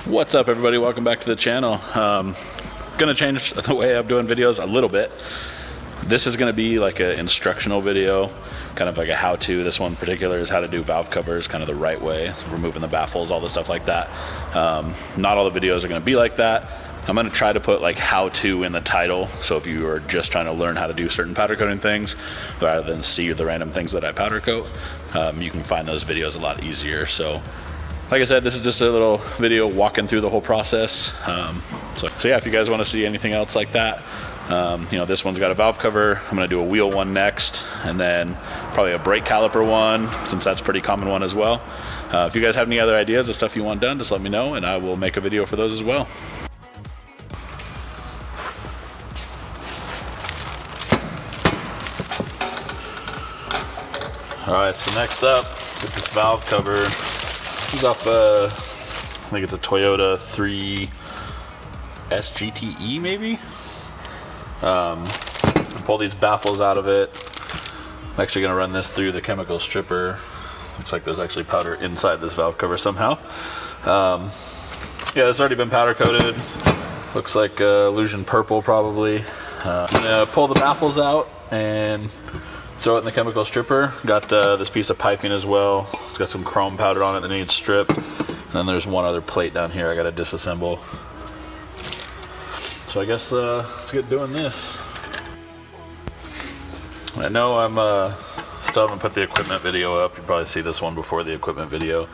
What's up, everybody? Welcome back to the channel. Gonna change the way I'm doing videos a little bit. This is gonna be like an instructional video, kind of like a how-to. This one in particular is how to do valve covers kind of the right way, removing the baffles, all the stuff like that. Not all the videos are gonna be like that. I'm gonna try to put like how-to in the title, so if you are just trying to learn how to do certain powder coating things, rather than see the random things that I powder coat, you can find those videos a lot easier. So like I said, this is just a little video walking through the whole process. So yeah, if you guys want to see anything else like that, you know, this one's got a valve cover. I'm going to do a wheel one next, and then probably a brake caliper one, since that's a pretty common one as well. If you guys have any other ideas of stuff you want done, just let me know, and I will make a video for those as well. All right, so next up, get this valve cover. This is off, I think it's a Toyota 3 SGTE maybe. Pull these baffles out of it. I'm actually going to run this through the chemical stripper. Looks like there's actually powder inside this valve cover somehow. Yeah, it's already been powder coated. Looks like illusion purple probably. I'm going to pull the baffles out and throw it in the chemical stripper. Got this piece of piping as well. It's got some chrome powder on it that needs stripped. And then there's one other plate down here I got to disassemble. So I guess let's get doing this. I know I'm still haven't put the equipment video up. You'll probably see this one before the equipment video.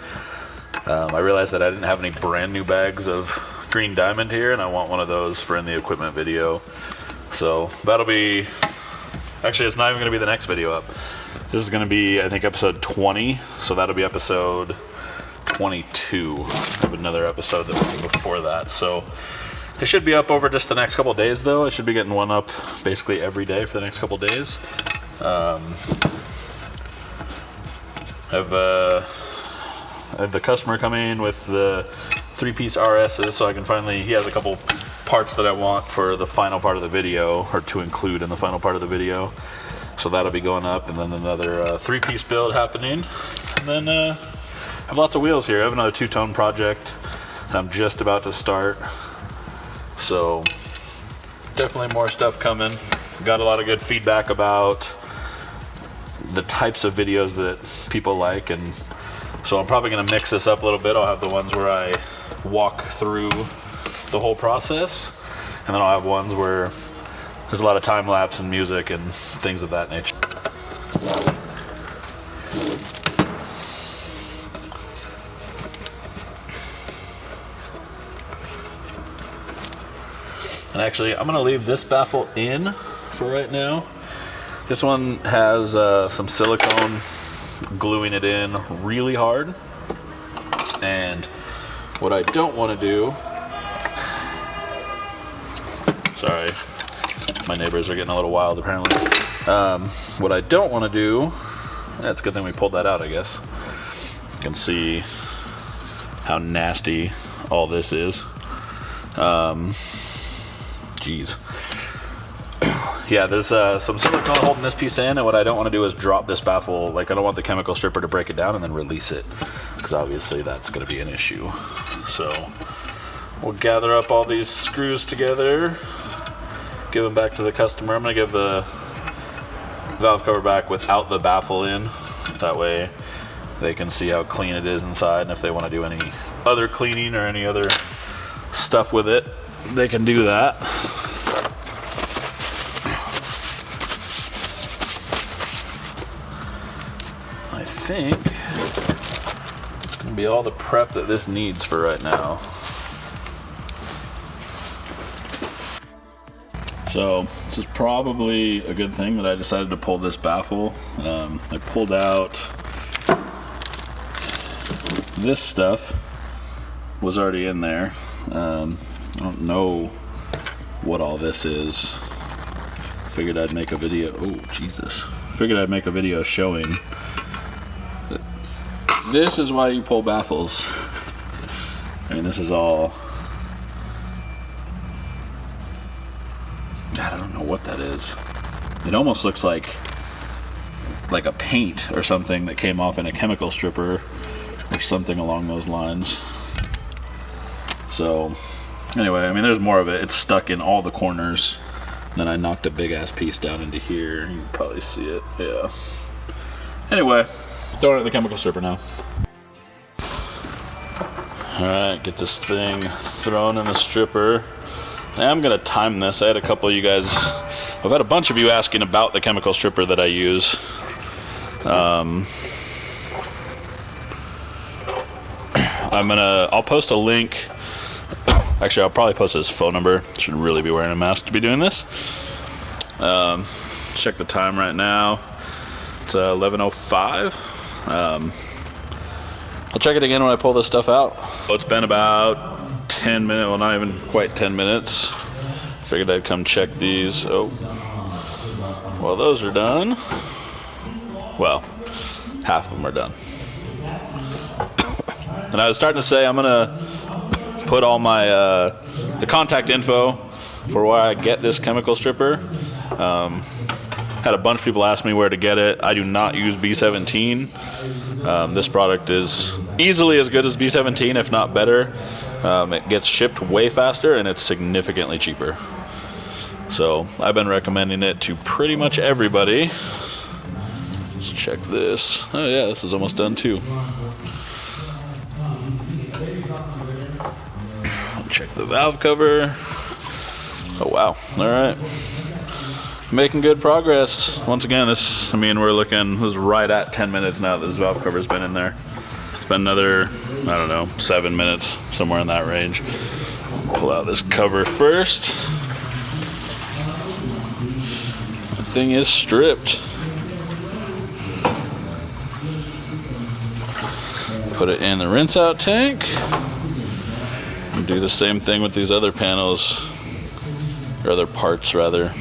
I realized that I didn't have any brand new bags of green diamond here, and I want one of those for in the equipment video. So that'll be, actually it's not even going to be the next video up. This is going to be, I think, episode 20, so that'll be episode 22. I have another episode that will be before that, so it should be up over just the next couple days though. I should be getting one up basically every day for the next couple days. I have the customer coming with the 3-piece RSs, so I can finally, he has a couple parts that I want for the final part of the video, or to include in the final part of the video. So that'll be going up, and then another 3-piece build happening. And then I have lots of wheels here. I have another 2-tone project that I'm just about to start. So definitely more stuff coming. Got a lot of good feedback about the types of videos that people like, and so I'm probably going to mix this up a little bit. I'll have the ones where I walk through the whole process, and then I'll have ones where there's a lot of time lapse and music and things of that nature. And actually, I'm gonna leave this baffle in for right now. This one has some silicone gluing it in really hard. And what I don't want to do, sorry, my neighbors are getting a little wild apparently. What I don't want to do, that's a good thing we pulled that out, I guess. You can see how nasty all this is. Geez. Yeah, there's some silicone holding this piece in, and what I don't want to do is drop this baffle. Like, I don't want the chemical stripper to break it down and then release it, because obviously that's going to be an issue. So we'll gather up all these screws together, give them back to the customer. I'm going to give the valve cover back without the baffle in. That way they can see how clean it is inside, and if they want to do any other cleaning or any other stuff with it, they can do that. I think it's going to be all the prep that this needs for right now. So this is probably a good thing that I decided to pull this baffle. I pulled out this stuff, was already in there. I don't know what all this is. Figured I'd make a video. Oh, Jesus. Figured I'd make a video showing that this is why you pull baffles. I mean, this is all, God, I don't know what that is. It almost looks like a paint or something that came off in a chemical stripper or something along those lines. So anyway, I mean, there's more of it. It's stuck in all the corners. Then I knocked a big ass piece down into here. You can probably see it, yeah. Anyway, throwing it in the chemical stripper now. All right, get this thing thrown in the stripper. And I'm gonna time this. I had a couple of you guys, I've had a bunch of you asking about the chemical stripper that I use. I'll post a link. Actually, I'll probably post his phone number. Should really be wearing a mask to be doing this. Check the time right now. It's 11:05. I'll check it again when I pull this stuff out. Oh, it's been about 10 minutes, well, not even quite 10 minutes. Figured I'd come check these. Oh, well, those are done. Well, half of them are done. And I was starting to say I'm gonna put all my the contact info for where I get this chemical stripper. Had a bunch of people ask me where to get it. I do not use B17. This product is easily as good as B17, if not better. It gets shipped way faster and it's significantly cheaper. So I've been recommending it to pretty much everybody. Let's check this. Oh yeah, this is almost done too. Check the valve cover. Oh wow, all right. Making good progress. Once again, this is right at 10 minutes now that this valve cover's been in there. It's been another, I don't know, 7 minutes, somewhere in that range. Pull out this cover first. The thing is stripped. Put it in the rinse out tank. And do the same thing with these other panels, or other parts rather.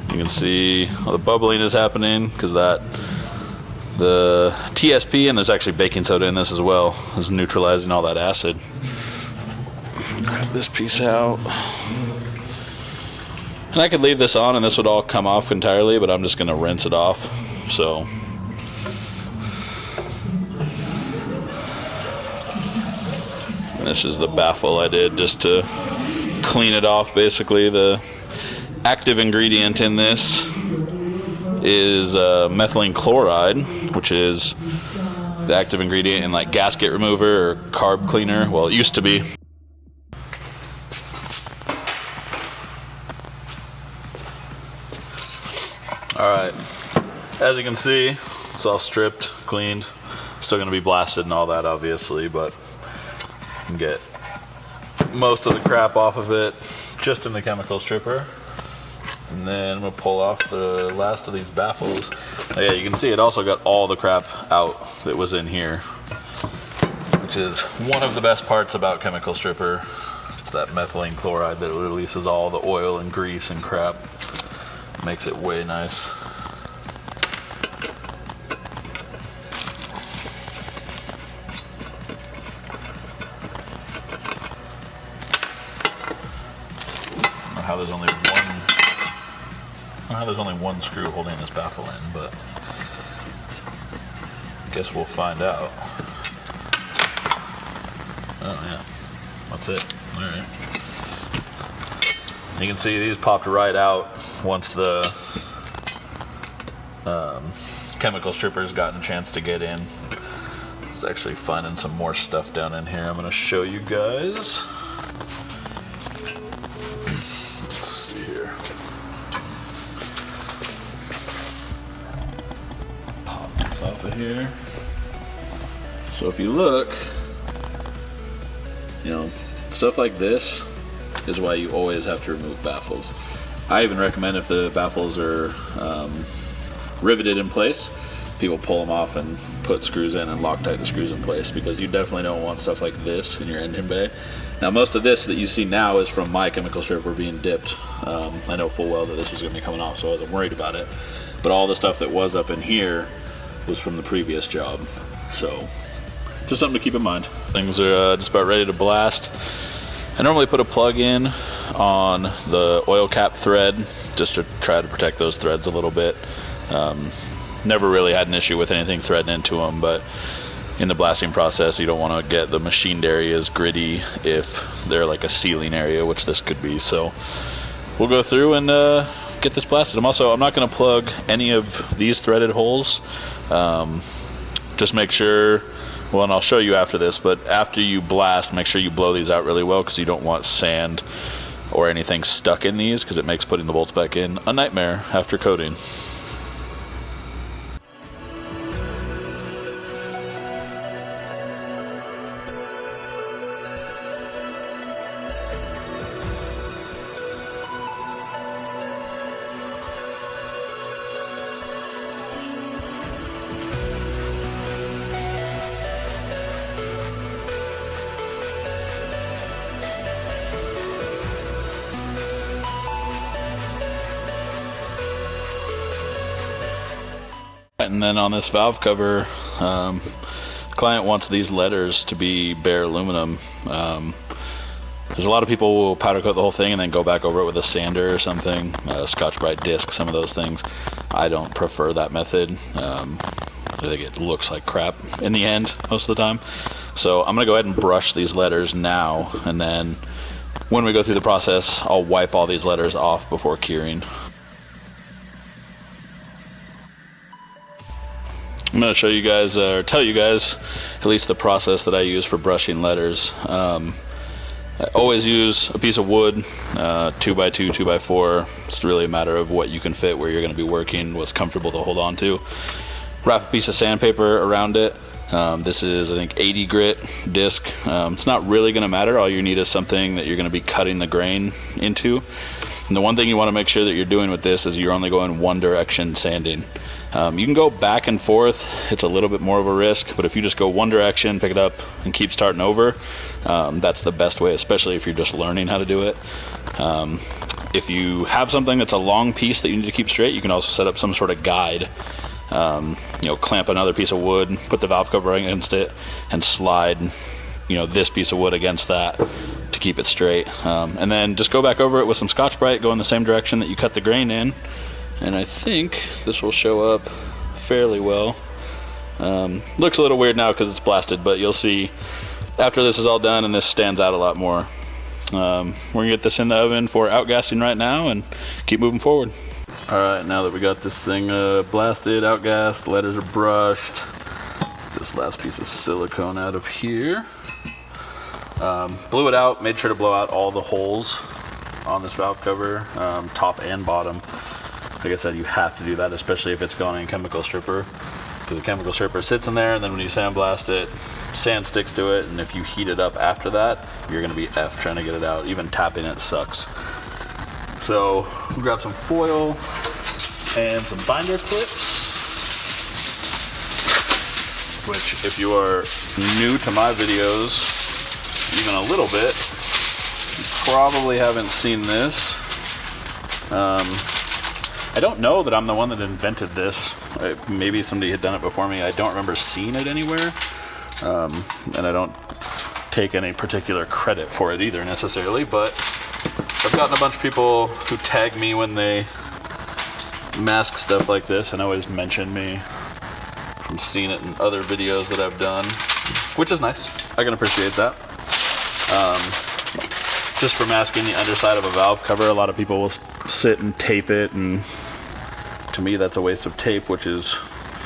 You can see all the bubbling is happening because the TSP, and there's actually baking soda in this as well, is neutralizing all that acid. Grab this piece out. And I could leave this on and this would all come off entirely, but I'm just going to rinse it off. So and this is the baffle I did just to clean it off. Basically, the active ingredient in this is methylene chloride, which is the active ingredient in like gasket remover or carb cleaner. Well, it used to be. All right, as you can see, it's all stripped, cleaned. Still gonna be blasted and all that, obviously, but you can get most of the crap off of it just in the chemical stripper. And then I'm gonna pull off the last of these baffles. Oh, yeah, you can see it also got all the crap out that was in here, which is one of the best parts about chemical stripper. It's that methylene chloride that releases all the oil and grease and crap. Makes it way nice. There's only one screw holding this baffle in, but I guess we'll find out. Oh yeah, that's it. All right. You can see these popped right out once the chemical stripper's gotten a chance to get in. I was actually finding some more stuff down in here. I'm gonna show you guys. Here. So if you look, you know, stuff like this is why you always have to remove baffles. I even recommend if the baffles are riveted in place, people pull them off and put screws in and Loctite the screws in place, because you definitely don't want stuff like this in your engine bay. Now most of this that you see now is from my chemical stripper being dipped. I know full well that this was going to be coming off, so I wasn't worried about it. But all the stuff that was up in here was from the previous job. So just something to keep in mind. Things are just about ready to blast. I normally put a plug in on the oil cap thread just to try to protect those threads a little bit. Never really had an issue with anything threading into them, but in the blasting process, you don't want to get the machined areas gritty if they're like a sealing area, which this could be. So we'll go through and get this blasted. I'm not going to plug any of these threaded holes. Just make sure, well, and I'll show you after this, but after you blast, make sure you blow these out really well, because you don't want sand or anything stuck in these, because it makes putting the bolts back in a nightmare after coating. And then on this valve cover, the client wants these letters to be bare aluminum. There's a lot of people who will powder coat the whole thing and then go back over it with a sander or something, Scotch-Brite disc, some of those things. I don't prefer that method. I think it looks like crap in the end most of the time. So I'm gonna go ahead and brush these letters now, and then when we go through the process, I'll wipe all these letters off before curing. I'm going to show you guys, or tell you guys, at least the process that I use for brushing letters. I always use a piece of wood, 2x2, 2x4. It's really a matter of what you can fit, where you're going to be working, what's comfortable to hold on to. Wrap a piece of sandpaper around it. This is, I think, 80 grit disc. It's not really going to matter. All you need is something that you're going to be cutting the grain into. And the one thing you want to make sure that you're doing with this is you're only going one direction sanding. You can go back and forth. It's a little bit more of a risk, but if you just go one direction, pick it up, and keep starting over, that's the best way, especially if you're just learning how to do it. If you have something that's a long piece that you need to keep straight, you can also set up some sort of guide. Clamp another piece of wood, put the valve cover against it, and slide, this piece of wood against that to keep it straight. And then just go back over it with some Scotch-Brite, go in the same direction that you cut the grain in. And I think this will show up fairly well. Looks a little weird now because it's blasted, but you'll see after this is all done and this stands out a lot more. We're gonna get this in the oven for outgassing right now and keep moving forward. All right, now that we got this thing blasted, outgassed, letters are brushed, this last piece of silicone out of here. Blew it out, made sure to blow out all the holes on this valve cover, top and bottom. Like I said, you have to do that, especially if it's going in chemical stripper, because the chemical stripper sits in there, and then when you sandblast it, sand sticks to it, and if you heat it up after that, you're going to be F trying to get it out. Even tapping it sucks. So we'll grab some foil and some binder clips, which if you are new to my videos, even a little bit, you probably haven't seen this. I don't know that I'm the one that invented this. Maybe somebody had done it before me. I don't remember seeing it anywhere. And I don't take any particular credit for it either necessarily, but I've gotten a bunch of people who tag me when they mask stuff like this and always mention me from seeing it in other videos that I've done, which is nice. I can appreciate that. Just for masking the underside of a valve cover, a lot of people will sit and tape it, and to me that's a waste of tape, which is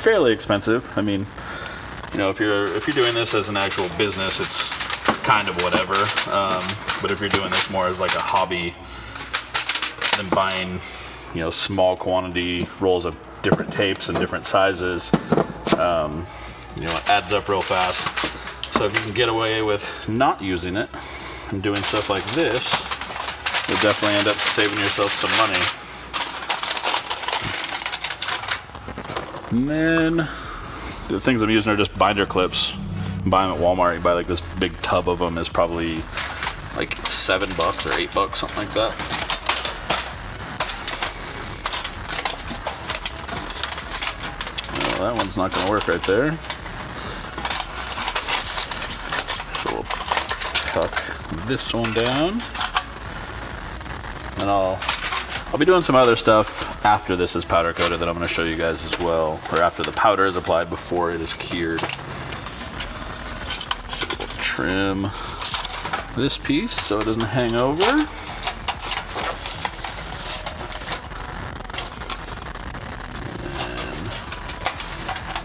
fairly expensive. I mean, if you're doing this as an actual business, it's kind of whatever. But if you're doing this more as like a hobby, then buying small quantity rolls of different tapes and different sizes, it adds up real fast. So if you can get away with not using it and doing stuff like this, you'll definitely end up saving yourself some money. And then the things I'm using are just binder clips. You buy them at Walmart. You buy like this big tub of them, is probably like $7 or $8, something like that. Well, that one's not going to work right there. So we'll tuck this one down, and I'll I'll be doing some other stuff after this is powder coated that I'm going to show you guys as well, or after the powder is applied before it is cured. So we'll trim this piece so it doesn't hang over. And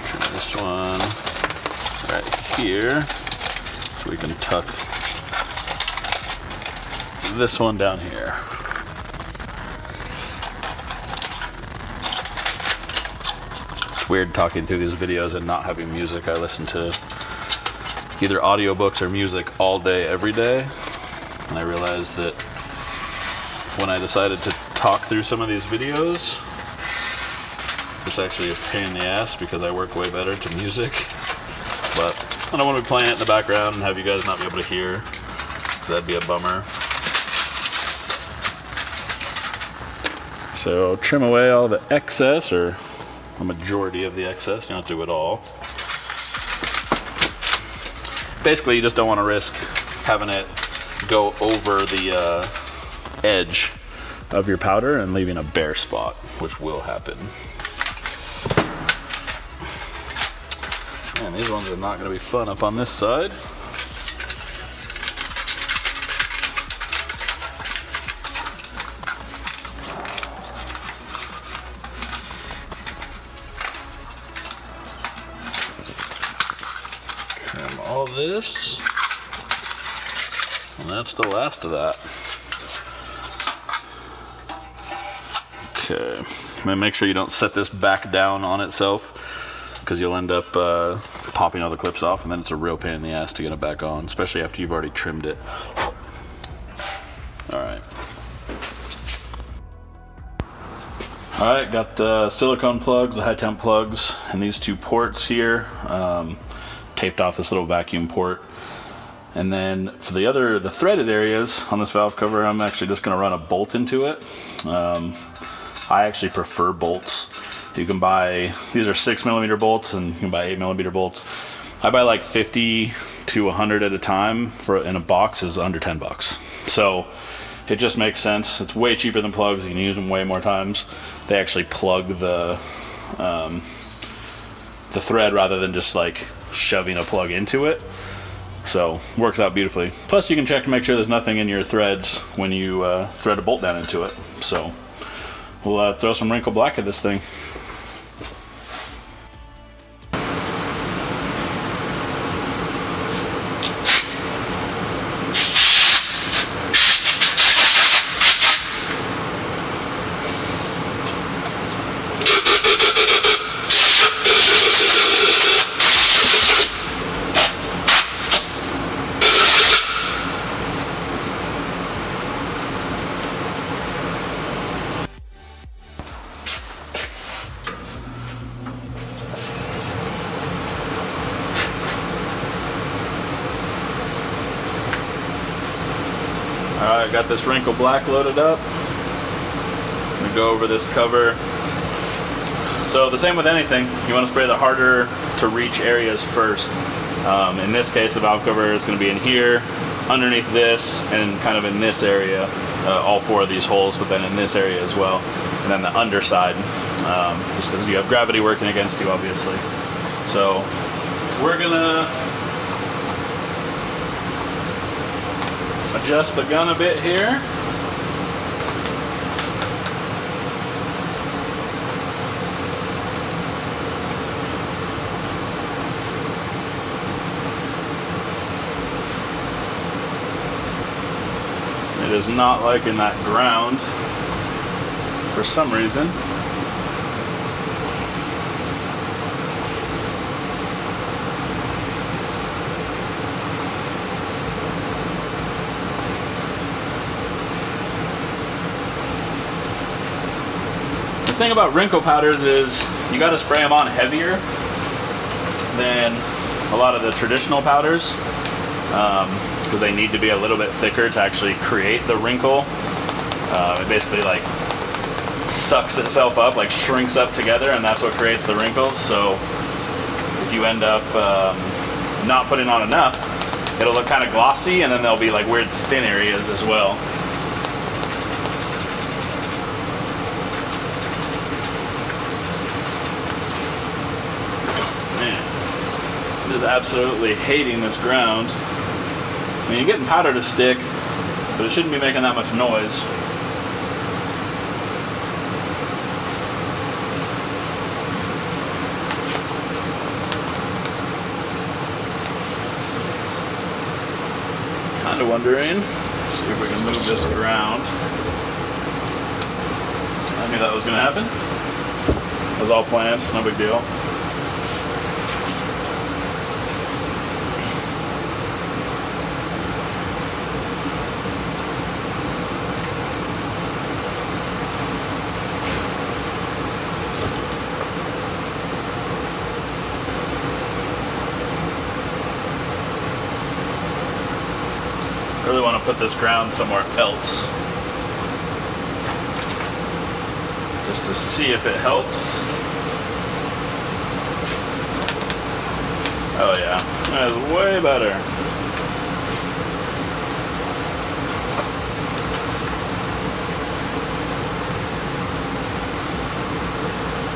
trim this one right here so we can tuck this one down here. Weird talking through these videos and not having music. I listen to either audiobooks or music all day, every day. And I realized that when I decided to talk through some of these videos, it's actually a pain in the ass because I work way better to music. But I don't want to be playing it in the background and have you guys not be able to hear. That'd be a bummer. So trim away all the excess, or a majority of the excess. You don't do it all. Basically, you just don't want to risk having it go over the edge of your powder and leaving a bare spot, which will happen. Man, these ones are not going to be fun up on this side. Trim all this, and that's the last of that. Okay, I'm gonna make sure you don't set this back down on itself, because you'll end up popping all the clips off, and then it's a real pain in the ass to get it back on, especially after you've already trimmed it. Alright. Alright, got the silicone plugs, the high temp plugs, and these two ports here. Taped off this little vacuum port. And then for the threaded areas on this valve cover, I'm actually just gonna run a bolt into it. I actually prefer bolts. You can buy, these are 6mm bolts, and you can buy 8mm bolts. I buy like 50 to 100 at a time in a box, is under 10 bucks. So it just makes sense. It's way cheaper than plugs. You can use them way more times. They actually plug the thread rather than just like shoving a plug into it. So works out beautifully. Plus you can check to make sure there's nothing in your threads when you thread a bolt down into it. So we'll throw some wrinkle black at this thing. Alright, got this wrinkle black loaded up. I'm gonna go over this cover. So the same with anything, you want to spray the harder to reach areas first. In this case, the valve cover is going to be in here, underneath this, and kind of in this area. All four of these holes, but then in this area as well. And then the underside, just because you have gravity working against you, obviously. So we're gonna adjust the gun a bit here. It is not liking that ground for some reason. The thing about wrinkle powders is you got to spray them on heavier than a lot of the traditional powders, because they need to be a little bit thicker to actually create the wrinkle. It basically like sucks itself up, like shrinks up together, and that's what creates the wrinkles. So if you end up not putting on enough, it'll look kind of glossy, and then there'll be like weird thin areas as well. is absolutely hating this ground. I mean, you're getting powder to stick, but it shouldn't be making that much noise. Kind of wondering, see if we can move this around. I knew that was going to happen. It was all planned, no big deal. I really want to put this ground somewhere else, just to see if it helps. Oh yeah, that is way better.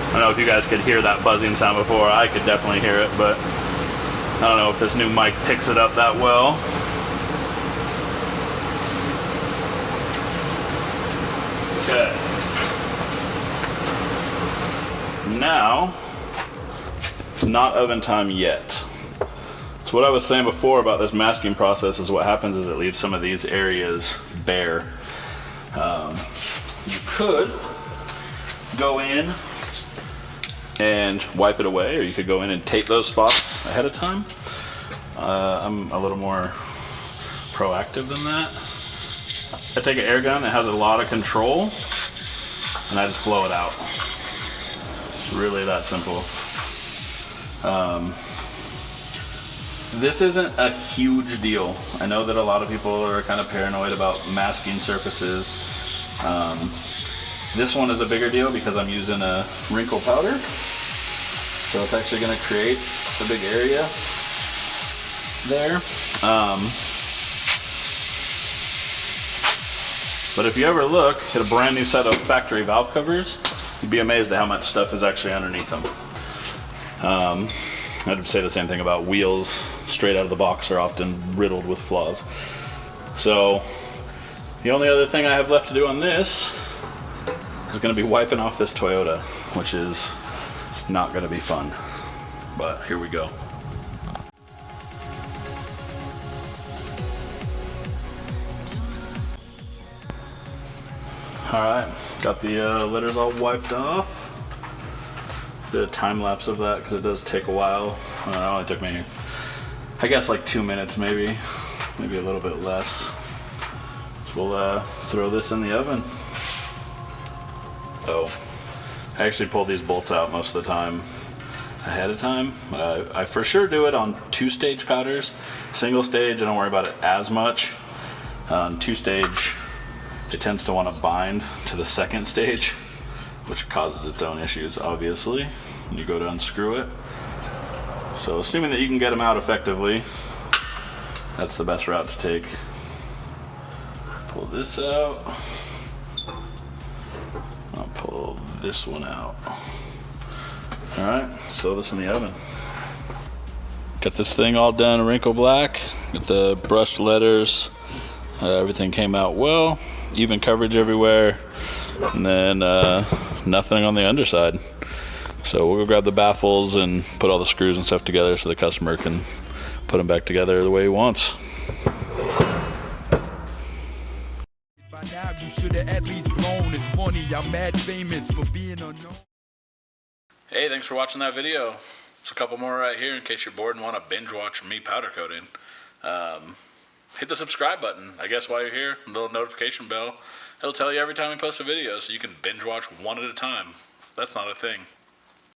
I don't know if you guys could hear that buzzing sound before. I could definitely hear it, but I don't know if this new mic picks it up that well. Okay. Now, not oven time yet. So what I was saying before about this masking process is what happens is it leaves some of these areas bare. You could go in and wipe it away, or you could go in and tape those spots ahead of time. I'm a little more proactive than that. I take an air gun that has a lot of control and I just blow it out. It's really that simple. This isn't a huge deal. I know that a lot of people are kind of paranoid about masking surfaces. This one is a bigger deal because I'm using a wrinkle powder. So it's actually going to create a big area there. But if you ever look at a brand new set of factory valve covers, you'd be amazed at how much stuff is actually underneath them. I'd say the same thing about wheels. Straight out of the box are often riddled with flaws. So the only other thing I have left to do on this is going to be wiping off this Toyota, which is not going to be fun. But here we go. Alright, got the letters all wiped off. Did a time lapse of that because it does take a while. It only took me, I guess, like 2 minutes maybe a little bit less. So we'll throw this in the oven. Oh, I actually pull these bolts out most of the time ahead of time. I for sure do it on 2-stage powders. Single stage, I don't worry about it as much. On 2-stage, it tends to want to bind to the 2nd stage, which causes its own issues, obviously, when you go to unscrew it. So assuming that you can get them out effectively, that's the best route to take. Pull this out. I'll pull this one out. All right, throw this in the oven. Got this thing all done wrinkle black. Got the brushed letters. Everything came out well. Even coverage everywhere. And then nothing on the underside. So we'll go grab the baffles and put all the screws and stuff together so the customer can put them back together the way he wants. By now you should have at least known it's funny. I'm mad famous for being unknown. Hey, thanks for watching that video. There's a couple more right here in case you're bored and want to binge watch me powder coating. Hit the subscribe button, I guess, while you're here. A little notification bell. It'll tell you every time we post a video so you can binge watch one at a time. That's not a thing.